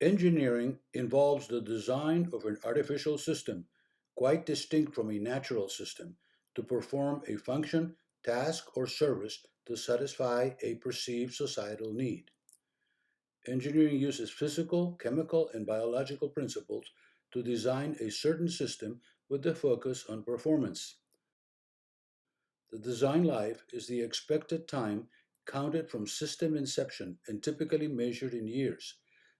Engineering involves the design of an artificial system, quite distinct from a natural system, to perform a function, task, or service to satisfy a perceived societal need. Engineering uses physical, chemical, and biological principles to design a certain system with the focus on performance. The design life is the expected time counted from system inception and typically measured in years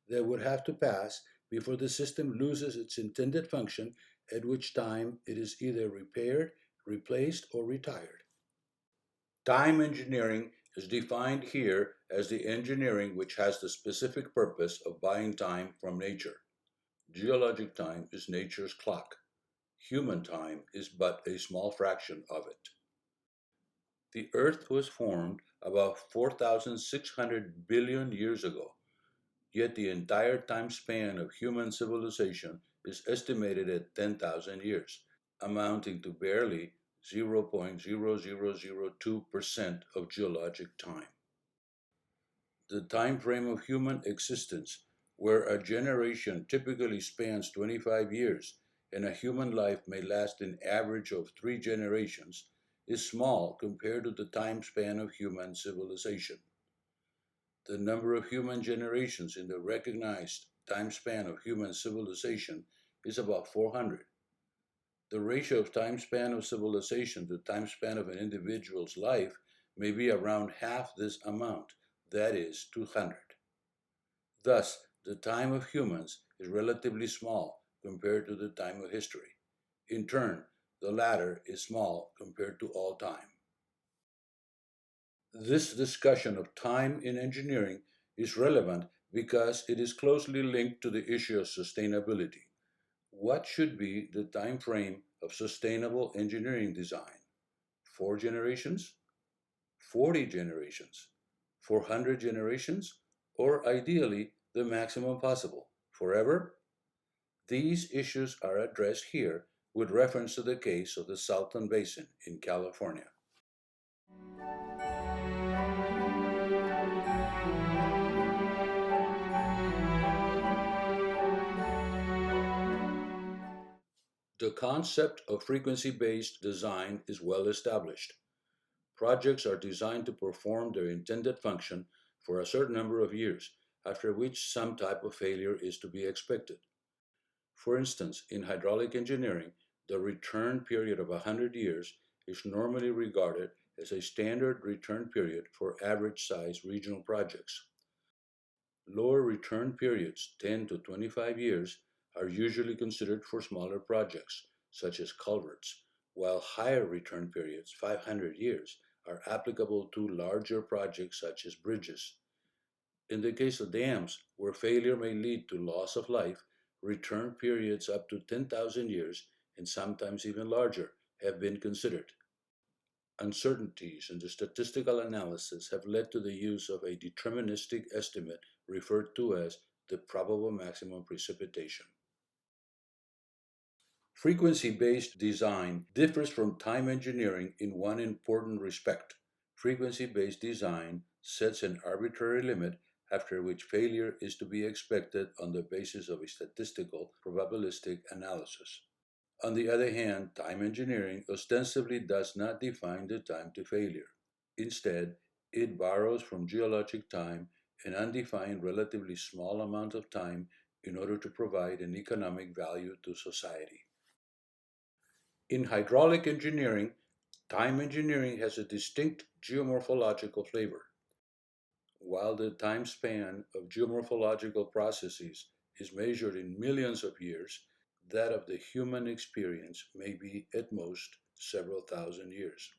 that would have to pass before the system loses its intended function, at which time it is either repaired, replaced, or retired. Time engineering is defined here as the engineering which has the specific purpose of buying time from nature. Geologic time is nature's clock. Human time is but a small fraction of it. The Earth was formed about 4,600 billion years ago, yet the entire time span of human civilization is estimated at 10,000 years, amounting to barely 0.0002% of geologic time. The time frame of human existence, where a generation typically spans 25 years and a human life may last an average of 3 generations, is small compared to the time span of human civilization. The number of human generations in the recognized time span of human civilization is about 400. The ratio of time span of civilization to time span of an individual's life may be around half this amount, that is, 200. Thus, the time of humans is relatively small compared to the time of history. In turn, the latter is small compared to all time. This discussion of time in engineering is relevant because it is closely linked to the issue of sustainability. What should be the time frame of sustainable engineering design? 4 generations? 40 generations? 400 generations? Or ideally, the maximum possible? Forever? These issues are addressed here with reference to the case of the Salton Basin in California. The concept of frequency-based design is well established. Projects are designed to perform their intended function for a certain number of years, after which some type of failure is to be expected. For instance, in hydraulic engineering, the return period of 100 years is normally regarded as a standard return period for average-sized regional projects. Lower return periods, 10 to 25 years, are usually considered for smaller projects, such as culverts, while higher return periods, 500 years, are applicable to larger projects such as bridges. In the case of dams, where failure may lead to loss of life, return periods up to 10,000 years, and sometimes even larger, have been considered. Uncertainties in the statistical analysis have led to the use of a deterministic estimate referred to as the probable maximum precipitation. Frequency-based design differs from time engineering in one important respect. Frequency-based design sets an arbitrary limit after which failure is to be expected on the basis of a statistical probabilistic analysis. On the other hand, time engineering ostensibly does not define the time to failure. Instead, it borrows from geologic time an undefined, relatively small amount of time in order to provide an economic value to society. In hydraulic engineering, time engineering has a distinct geomorphological flavor. While the time span of geomorphological processes is measured in millions of years, that of the human experience may be at most several thousand years.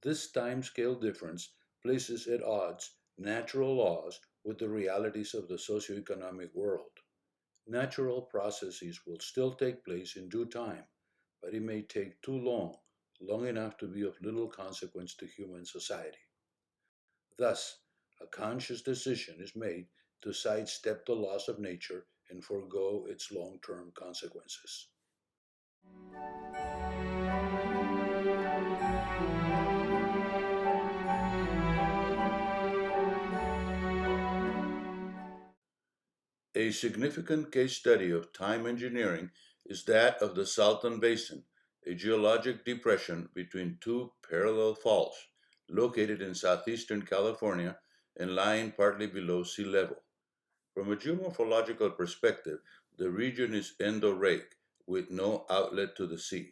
This time-scale difference places at odds natural laws with the realities of the socioeconomic world. Natural processes will still take place in due time, but it may take too long, long enough to be of little consequence to human society. Thus, a conscious decision is made to sidestep the laws of nature and forego its long-term consequences. A significant case study of time engineering is that of the Salton Basin, a geologic depression between two parallel faults located in southeastern California and lying partly below sea level. From a geomorphological perspective, the region is endorheic with no outlet to the sea.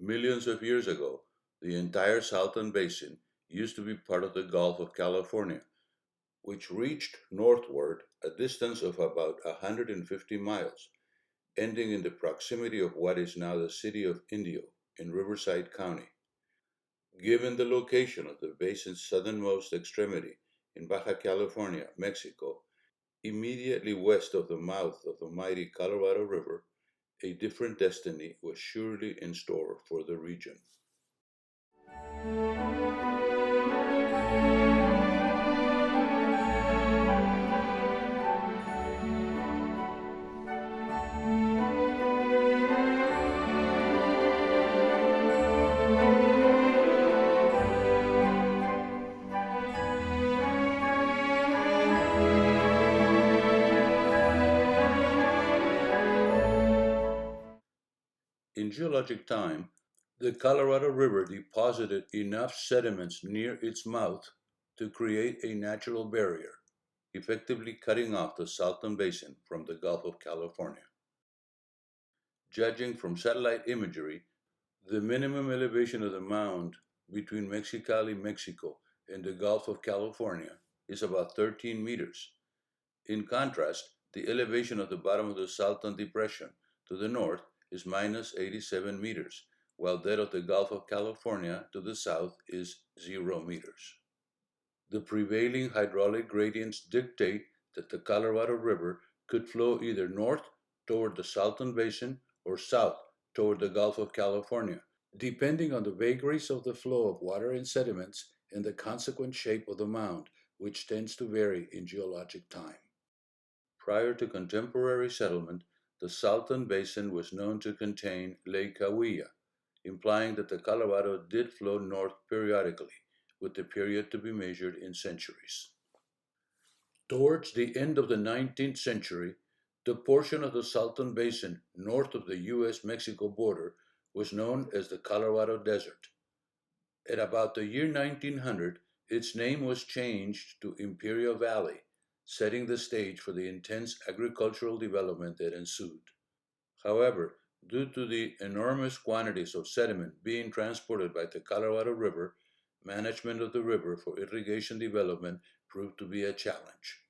Millions of years ago, the entire Salton Basin used to be part of the Gulf of California, which reached northward a distance of about 150 miles, ending in the proximity of what is now the city of Indio in Riverside County. Given the location of the basin's southernmost extremity in Baja California, Mexico, immediately west of the mouth of the mighty Colorado River, a different destiny was surely in store for the region. In geologic time, the Colorado River deposited enough sediments near its mouth to create a natural barrier, effectively cutting off the Salton Basin from the Gulf of California. Judging from satellite imagery, the minimum elevation of the mound between Mexicali, Mexico, and the Gulf of California is about 13 meters. In contrast, the elevation of the bottom of the Salton Depression to the north is minus 87 meters, while that of the Gulf of California to the south is 0 meters. The prevailing hydraulic gradients dictate that the Colorado River could flow either north toward the Salton Basin or south toward the Gulf of California, depending on the vagaries of the flow of water and sediments and the consequent shape of the mound, which tends to vary in geologic time. Prior to contemporary settlement, the Salton Basin was known to contain Lake Cahuilla, implying that the Colorado did flow north periodically, with the period to be measured in centuries. Towards the end of the 19th century, the portion of the Salton Basin north of the U.S.-Mexico border was known as the Colorado Desert. At about the year 1900, its name was changed to Imperial Valley, setting the stage for the intense agricultural development that ensued. However, due to the enormous quantities of sediment being transported by the Colorado River, management of the river for irrigation development proved to be a challenge.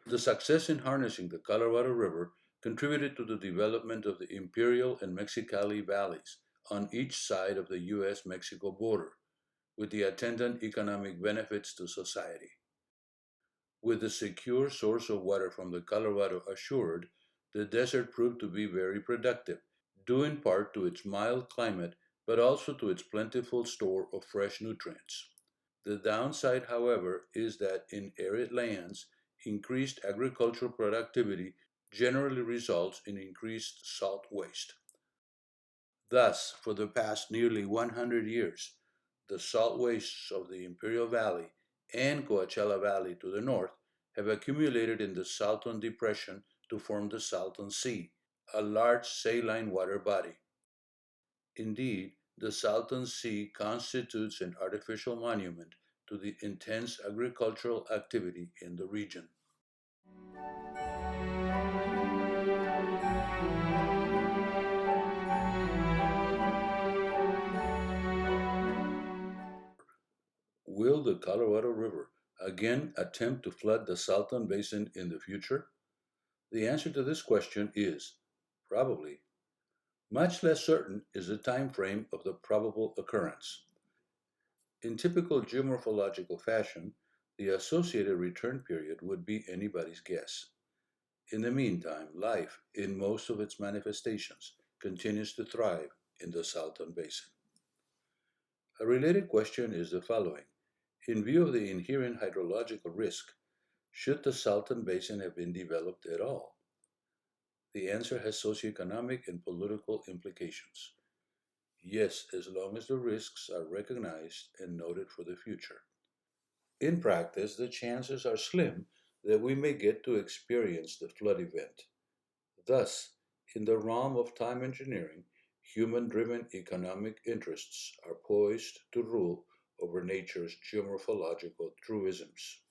The success in harnessing the Colorado River contributed to the development of the Imperial and Mexicali valleys on each side of the U.S.-Mexico border, with the attendant economic benefits to society. With the secure source of water from the Colorado assured, the desert proved to be very productive, due in part to its mild climate, but also to its plentiful store of fresh nutrients. The downside, however, is that in arid lands, increased agricultural productivity generally results in increased salt waste. Thus, for the past nearly 100 years, the salt wastes of the Imperial Valley and Coachella Valley to the north have accumulated in the Salton Depression to form the Salton Sea, a large saline water body. Indeed, the Salton Sea constitutes an artificial monument to the intense agricultural activity in the region. Will the Colorado River again attempt to flood the Salton Basin in the future? The answer to this question is probably. Much less certain is the time frame of the probable occurrence. In typical geomorphological fashion, the associated return period would be anybody's guess. In the meantime, life, in most of its manifestations, continues to thrive in the Salton Basin. A related question is the following. In view of the inherent hydrological risk, should the Salton Basin have been developed at all? The answer has socioeconomic and political implications. Yes, as long as the risks are recognized and noted for the future. In practice, the chances are slim that we may get to experience the flood event. Thus, in the realm of time engineering, human driven economic interests are poised to rule over nature's geomorphological truisms.